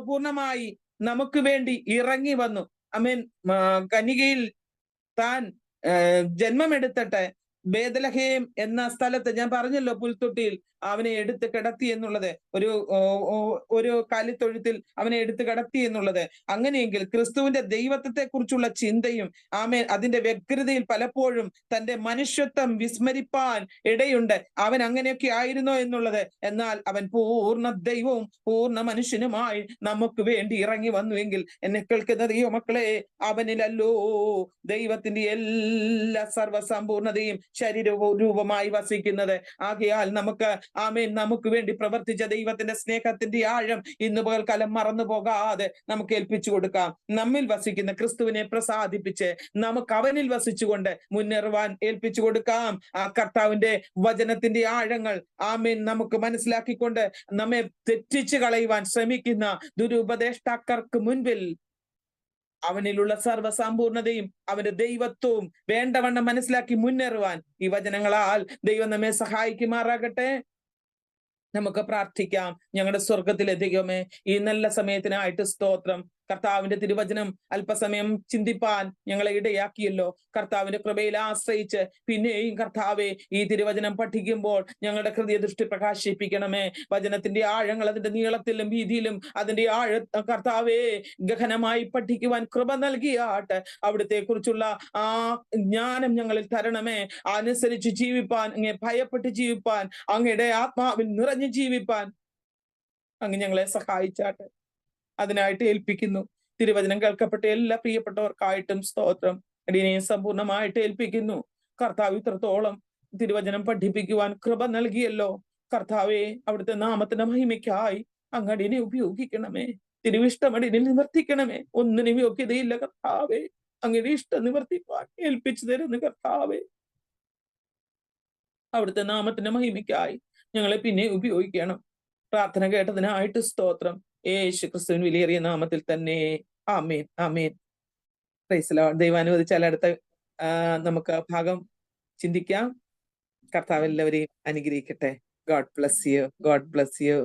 പൂർണ്ണമായി നമുക്ക് വേണ്ടി ഇറങ്ങി വന്നു. ആമേൻ. കന്യകയിൽ താൻ ജന്മമെടുത്തിട്ട് ബേഥലഹേം എന്ന സ്ഥലത്ത്, ഞാൻ പറഞ്ഞല്ലോ പുൽത്തൊട്ടിയിൽ അവനെ എടുത്ത് കിടത്തി എന്നുള്ളത്, ഒരു കാലിത്തൊഴുത്തിൽ അവനെ എടുത്ത് കിടത്തി എന്നുള്ളത്. അങ്ങനെയെങ്കിൽ ക്രിസ്തുവിന്റെ ദൈവത്വത്തെ കുറിച്ചുള്ള ചിന്തയും അതിന്റെ വ്യഗ്രതയിൽ പലപ്പോഴും തന്റെ മനുഷ്യത്വം വിസ്മരിപ്പാൻ ഇടയുണ്ട്. അവൻ അങ്ങനെയൊക്കെ ആയിരുന്നോ എന്നുള്ളത്. എന്നാൽ അവൻ പൂർണ്ണ ദൈവവും പൂർണ്ണ മനുഷ്യനുമായി നമുക്ക് വേണ്ടി ഇറങ്ങി വന്നുവെങ്കിൽ, എന്നെ കേൾക്കുന്ന ദൈവമക്കളെ, അവനിലല്ലോ ദൈവത്തിന്റെ എല്ലാ സർവസമ്പൂർണതയും ശരീരരൂപമായി വസിക്കുന്നത്. ആകയാൽ നമുക്ക് വേണ്ടി പ്രവർത്തിച്ച ദൈവത്തിന്റെ സ്നേഹത്തിന്റെ ആഴം ഇന്ന് പകൽക്കാലം മറന്നു പോകാതെ നമുക്ക് ഏൽപ്പിച്ചു കൊടുക്കാം. നമ്മിൽ വസിക്കുന്ന ക്രിസ്തുവിനെ പ്രസാദിപ്പിച്ച് നമുക്ക് അവനിൽ വസിച്ചുകൊണ്ട് മുന്നേറുവാൻ ഏൽപ്പിച്ചു കൊടുക്കാം. ആ കർത്താവിന്റെ വചനത്തിന്റെ ആഴങ്ങൾ നമുക്ക് മനസ്സിലാക്കിക്കൊണ്ട് നമ്മെ തെറ്റിച്ചു കളയുവാൻ ശ്രമിക്കുന്ന ദുരുപദേഷ്ടാക്കൾക്ക് മുൻപിൽ അവനിലുള്ള സർവസമ്പൂർണതയും അവന്റെ ദൈവത്വവും വേണ്ടവണ്ണം മനസ്സിലാക്കി മുന്നേറുവാൻ ഈ വചനങ്ങളാൽ ദൈവം നമ്മെ സഹായിക്കുമാറാകട്ടെ. നമുക്ക് പ്രാർത്ഥിക്കാം. ഞങ്ങളുടെ സ്വർഗത്തിലെ ദൈവമേ, ഈ നല്ല സമയത്തിനായിട്ട് സ്തോത്രം. കർത്താവിന്റെ തിരുവചനം അല്പസമയം ചിന്തിപ്പാൻ ഞങ്ങളെ ഇടയാക്കിയല്ലോ. കർത്താവിന്റെ കൃപയിൽ ആശ്രയിച്ച് പിന്നെയും കർത്താവെ ഈ തിരുവചനം പഠിക്കുമ്പോൾ ഞങ്ങളുടെ ഹൃദയദൃഷ്ടി പ്രകാശിപ്പിക്കണമേ. വചനത്തിന്റെ ആഴങ്ങൾ അതിന്റെ നീളത്തിലും വീതിയിലും അതിന്റെ കർത്താവെ ഗഹനമായി പഠിക്കുവാൻ കൃപ നൽകിയാട്ട് അവിടുത്തെ കുറിച്ചുള്ള ആ ജ്ഞാനം ഞങ്ങളിൽ തരണമേ. അനുസരിച്ച് ജീവിപ്പാൻ, അങ്ങേ ഭയപ്പെട്ട് ജീവിപ്പാൻ, അങ്ങയുടെ ആത്മാവിൽ നിറഞ്ഞു ജീവിപ്പാൻ അങ്ങ് ഞങ്ങളെ സഹായിച്ചാട്ടെ. അതിനായിട്ട് ഏൽപ്പിക്കുന്നു. തിരുവചനം കേൾക്കപ്പെട്ട എല്ലാ പ്രിയപ്പെട്ടവർക്കായിട്ടും സ്തോത്രം. അടിയനെ സമ്പൂർണമായിട്ട് ഏൽപ്പിക്കുന്നു. കർത്താവ് ഇത്രത്തോളം തിരുവചനം പഠിപ്പിക്കുവാൻ കൃപ നൽകിയല്ലോ. കർത്താവെ, അവിടുത്തെ നാമത്തിന്റെ മഹിമയ്ക്കായി അങ്ങടിനെ ഉപയോഗിക്കണമേ. തിരുവിഷ്ടം അടിനെ നിവർത്തിക്കണമേ. ഒന്നിനും യോഗ്യതയില്ല കർത്താവെ, അങ്ങയുടെ ഇഷ്ടം നിവർത്തിപ്പാൻ ഏൽപ്പിച്ചു തരുന്നു കർത്താവെ. അവിടുത്തെ നാമത്തിന്റെ മഹിമയ്ക്കായി ഞങ്ങളെ പിന്നെ ഉപയോഗിക്കണം. പ്രാർത്ഥന കേട്ടതിനായിട്ട് സ്തോത്രം. യേശു ക്രിസ്തുവിൻ വിലയേറിയ നാമത്തിൽ തന്നെ ആമേൻ, ആമേൻ. Praise the Lord. ദൈവം അനുവദിച്ചാൽ അടുത്ത നമുക്ക് ഭാഗം ചിന്തിക്കാം. കർത്താവ് എല്ലാവരെയും അനുഗ്രഹിക്കട്ടെ. God bless you. God bless U.